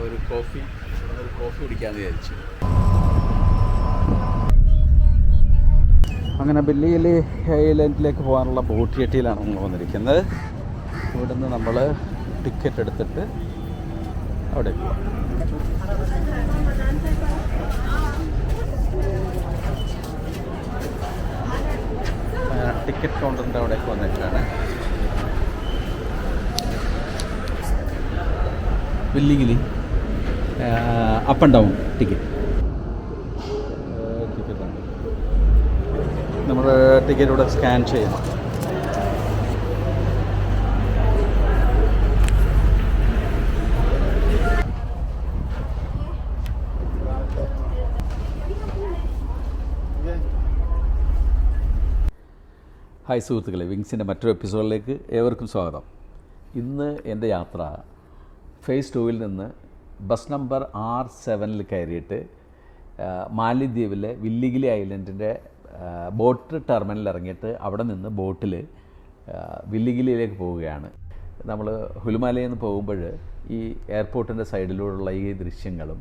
ഒരു കോഫി കുടിക്കാമെന്ന് വിചാരിച്ചു. അങ്ങനെ ബില്ലിഗിലി ഐലൻഡിലേക്ക് പോകാനുള്ള ബോട്ട് ജെട്ടിയിലാണ് നമ്മൾ വന്നിരിക്കുന്നത്. ഇവിടുന്ന് നമ്മൾ ടിക്കറ്റ് എടുത്തിട്ട് അവിടെ പോവാം. ടിക്കറ്റ് കൗണ്ടറിൻ്റെ അവിടേക്ക് വന്നിട്ടാണ് ബില്ലിഗിലി അപ്പ് ആൻഡ് ഡൗൺ ടിക്കറ്റ്. നമ്മൾ ടിക്കറ്റ് ഇവിടെ സ്കാൻ ചെയ്യണം. ഹായ് സുഹൃത്തുക്കളെ, വിങ്സിൻ്റെ മറ്റൊരു എപ്പിസോഡിലേക്ക് ഏവർക്കും സ്വാഗതം. ഇന്ന് എൻ്റെ യാത്ര ഫേസ് 2 നിന്ന് ബസ് നമ്പർ R7 കയറിയിട്ട് മാലിദ്വീപിലെ വില്ലിഗിലി ഐലൻഡിൻ്റെ ബോട്ട് ടെർമിനലിൽ ഇറങ്ങിയിട്ട് അവിടെ നിന്ന് ബോട്ടിൽ വില്ലിഗിലിയിലേക്ക് പോവുകയാണ്. നമ്മൾ ഹുലുമാലയിൽ നിന്ന് പോകുമ്പോൾ ഈ എയർപോർട്ടിൻ്റെ സൈഡിലൂടെയുള്ള ഈ ദൃശ്യങ്ങളും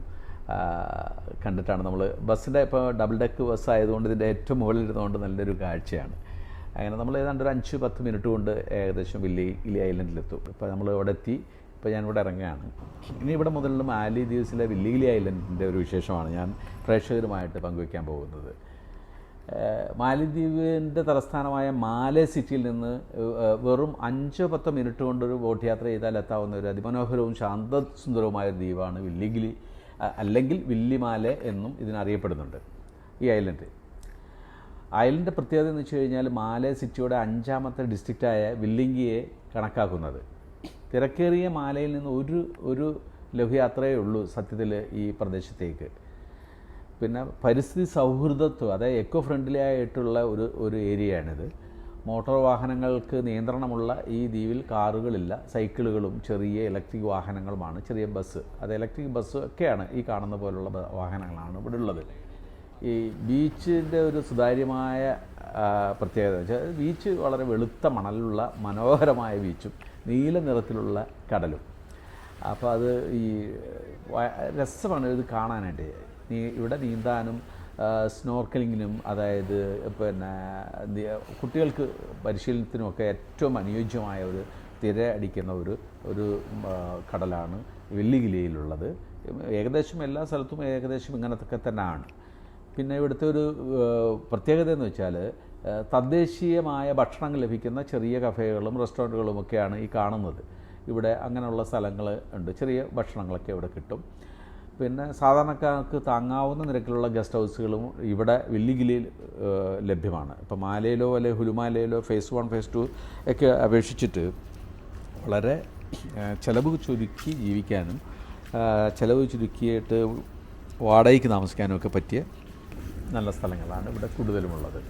കണ്ടിട്ടാണ് നമ്മൾ ബസ്സിൻ്റെ ഇപ്പോൾ ഡബിൾ ഡെക്ക് ബസ് ആയതുകൊണ്ട് ഇതിൻ്റെ ഏറ്റവും മുകളിൽ ഇരുന്നുകൊണ്ട് നല്ലൊരു കാഴ്ചയാണ്. അങ്ങനെ നമ്മൾ ഏതാണ്ട് ഒരു 5-10 മിനിറ്റ് കൊണ്ട് ഏകദേശം വില്ലിഗിലി ഐലൻഡിലെത്തും. ഇപ്പോൾ നമ്മൾ ഇവിടെ എത്തി. ഇപ്പോൾ ഞാനിവിടെ ഇറങ്ങുകയാണ്. ഇനി ഇവിടെ മുതലുള്ള മാലിദ്വീപ്സിലെ വില്ലിഗിലി ഐലൻഡിൻ്റെ ഒരു വിശേഷമാണ് ഞാൻ പ്രേക്ഷകരുമായിട്ട് പങ്കുവയ്ക്കാൻ പോകുന്നത്. മാലിദ്വീപിൻ്റെ തലസ്ഥാനമായ മാലേ സിറ്റിയിൽ നിന്ന് വെറും 5-10 മിനിറ്റ് കൊണ്ടൊരു ബോട്ട് യാത്ര ചെയ്താൽ എത്താവുന്ന ഒരു അതിമനോഹരവും ശാന്തസുന്ദരവുമായൊരു ദ്വീപാണ് വില്ലിഗിലി, അല്ലെങ്കിൽ വില്ലിമാലെ എന്നും ഇതിനറിയപ്പെടുന്നുണ്ട് ഈ ഐലൻഡ്. ഐലൻഡിൻ്റെ പ്രത്യേകത എന്ന് വെച്ച് കഴിഞ്ഞാൽ മാലേ സിറ്റിയുടെ 5ാമത്തെ ഡിസ്ട്രിക്റ്റായ വില്ലിംഗിയെ കണക്കാക്കുന്നത്. തിരക്കേറിയ മാലയിൽ നിന്ന് ഒരു ലഘുയാത്രയേ ഉള്ളൂ സത്യത്തിൽ ഈ പ്രദേശത്തേക്ക്. പിന്നെ പരിസ്ഥിതി സൗഹൃദത്വം, അതായത് എക്കോ ഫ്രണ്ട്ലി ആയിട്ടുള്ള ഒരു ഏരിയയാണിത്. മോട്ടോർ വാഹനങ്ങൾക്ക് നിയന്ത്രണമുള്ള ഈ ദ്വീപിൽ കാറുകളില്ല, സൈക്കിളുകളും ചെറിയ ഇലക്ട്രിക് വാഹനങ്ങളുമാണ്, ചെറിയ ബസ്, അത് ഇലക്ട്രിക് ബസ് ഒക്കെയാണ്. ഈ കാണുന്ന പോലുള്ള വാഹനങ്ങളാണ് ഇവിടെ ഉള്ളത്. ഈ ബീച്ചിൻ്റെ ഒരു സുതാര്യമായ പ്രത്യേകത വെച്ചാൽ ബീച്ച് വളരെ വെളുത്ത മണലുള്ള മനോഹരമായ ബീച്ചും നീല നിറത്തിലുള്ള കടലും. അപ്പോൾ അത് ഈ രസമാണ് ഇത് കാണാനായിട്ട്. ഇവിടെ നീന്താനും സ്നോർക്കലിങ്ങിനും, അതായത് പിന്നെ കുട്ടികൾക്ക് പരിശീലനത്തിനുമൊക്കെ ഏറ്റവും അനുയോജ്യമായ ഒരു തിര അടിക്കുന്ന ഒരു കടലാണ് വില്ലിഗിലിയിലുള്ളത്. ഏകദേശം എല്ലാ സ്ഥലത്തും ഏകദേശം ഇങ്ങനത്തൊക്കെ തന്നെയാണ്. പിന്നെ ഇവിടുത്തെ ഒരു പ്രത്യേകത എന്ന് വെച്ചാൽ തദ്ദേശീയമായ ഭക്ഷണങ്ങൾ ലഭിക്കുന്ന ചെറിയ കഫേകളും റെസ്റ്റോറൻറ്റുകളുമൊക്കെയാണ് ഈ കാണുന്നത്. ഇവിടെ അങ്ങനെയുള്ള സ്ഥലങ്ങൾ ഉണ്ട്, ചെറിയ ഭക്ഷണങ്ങളൊക്കെ ഇവിടെ കിട്ടും. പിന്നെ സാധാരണക്കാർക്ക് താങ്ങാവുന്ന നിരക്കിലുള്ള ഗസ്റ്റ് ഹൗസുകളും ഇവിടെ വില്ലിഗിലിയിൽ ലഭ്യമാണ്. ഇപ്പോൾ മാലയിലോ അല്ലെങ്കിൽ ഹുലുമാലയിലോ ഫേസ് 1 ഫേസ് 2 ഒക്കെ അപേക്ഷിച്ചിട്ട് വളരെ ചിലവ് ചുരുക്കി ജീവിക്കാനും ചിലവ് ചുരുക്കിയിട്ട് വാടകയ്ക്ക് താമസിക്കാനും ഒക്കെ പറ്റിയ നല്ല സ്ഥലങ്ങളാണ് ഇവിടെ കൂടുതലുമുള്ളത്.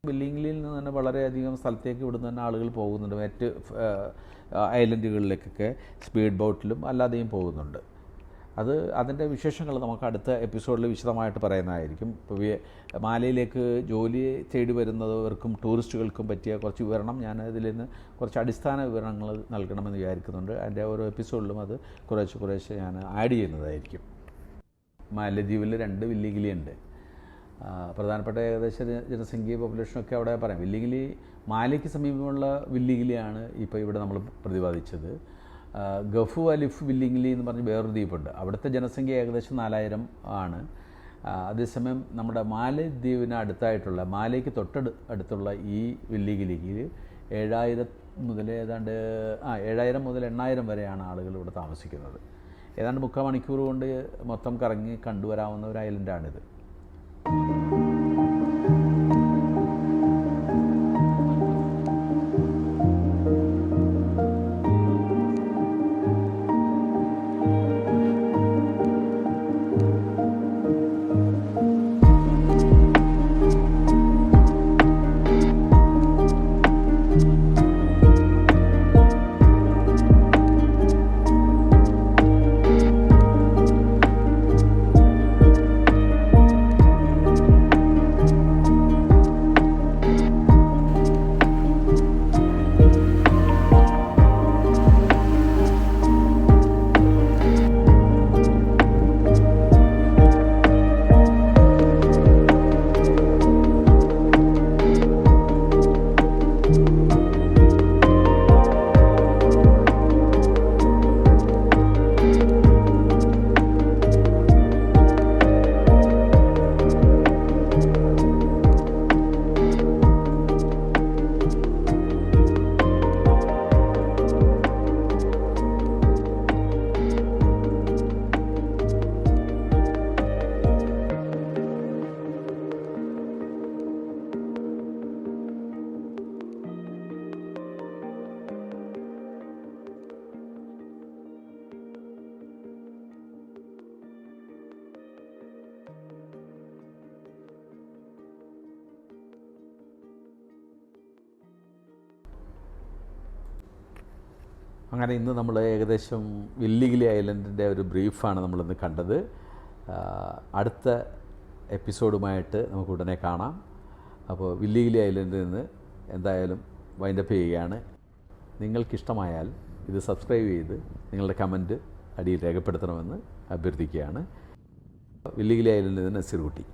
വില്ലിഗിലിയിൽ നിന്ന് തന്നെ വളരെയധികം സ്ഥലത്തേക്ക് ഇവിടുന്ന് തന്നെ ആളുകൾ പോകുന്നുണ്ട്. മറ്റ് ഐലൻഡുകളിലേക്കൊക്കെ സ്പീഡ് ബോട്ടിലും അല്ലാതെയും പോകുന്നുണ്ട്. അതിൻ്റെ വിശേഷങ്ങൾ നമുക്ക് അടുത്ത എപ്പിസോഡിൽ വിശദമായിട്ട് പറയുന്നതായിരിക്കും. ഇപ്പോൾ മാലയിലേക്ക് ജോലി തേടി വരുന്നവർക്കും ടൂറിസ്റ്റുകൾക്കും പറ്റിയ കുറച്ച് വിവരണം ഞാൻ ഇതിൽ നിന്ന് കുറച്ച് അടിസ്ഥാന വിവരണങ്ങൾ നൽകണമെന്ന് വിചാരിക്കുന്നുണ്ട്. അതിൻ്റെ ഓരോ എപ്പിസോഡിലും അത് കുറേശ്ശെ ഞാൻ ആഡ് ചെയ്യുന്നതായിരിക്കും. മാലദ്വീപിൽ 2 വില്ലിഗിലി ഉണ്ട്. പ്രധാനപ്പെട്ട ഏകദേശ ജനസംഖ്യ പോപ്പുലേഷനൊക്കെ അവിടെ പറയാം. വില്ലിഗിലി മാലയ്ക്ക് സമീപമുള്ള വില്ലിഗിലിയാണ് ഇപ്പോൾ ഇവിടെ നമ്മൾ പ്രതിപാദിച്ചത്. ഗഫു അലിഫ് വില്ലിഗിലി എന്ന് പറഞ്ഞ് വേറൊരു ദ്വീപുണ്ട്. അവിടുത്തെ ജനസംഖ്യ ഏകദേശം 4000 ആണ്. അതേസമയം നമ്മുടെ മാലദ്വീപിന് അടുത്തായിട്ടുള്ള മാലയ്ക്ക് അടുത്തുള്ള ഈ വില്ലിഗിലിയിൽ 7000 മുതൽ 8000 വരെയാണ് ആളുകൾ ഇവിടെ താമസിക്കുന്നത്. ഏതാണ്ട് 3/4 മണിക്കൂർ കൊണ്ട് മൊത്തം കറങ്ങി കണ്ടുവരാവുന്ന ഒരു ഐലൻഡാണിത്. അങ്ങനെ ഇന്ന് നമ്മൾ ഏകദേശം വില്ലിഗിലി ഐലൻഡിൻ്റെ ഒരു ബ്രീഫാണ് നമ്മളിന്ന് കണ്ടത്. അടുത്ത എപ്പിസോഡുമായിട്ട് നമുക്ക് ഉടനെ കാണാം. അപ്പോൾ വില്ലിഗിലി ഐലൻഡിൽ നിന്ന് എന്തായാലും വൈൻഡപ്പ് ചെയ്യുകയാണ്. നിങ്ങൾക്കിഷ്ടമായാൽ ഇത് സബ്സ്ക്രൈബ് ചെയ്ത് നിങ്ങളുടെ കമൻറ്റ് അടിയിൽ രേഖപ്പെടുത്തണമെന്ന് അഭ്യർത്ഥിക്കുകയാണ്. വില്ലിഗിലി ഐലൻഡിൽ നിന്ന് നസീർ കുട്ടി.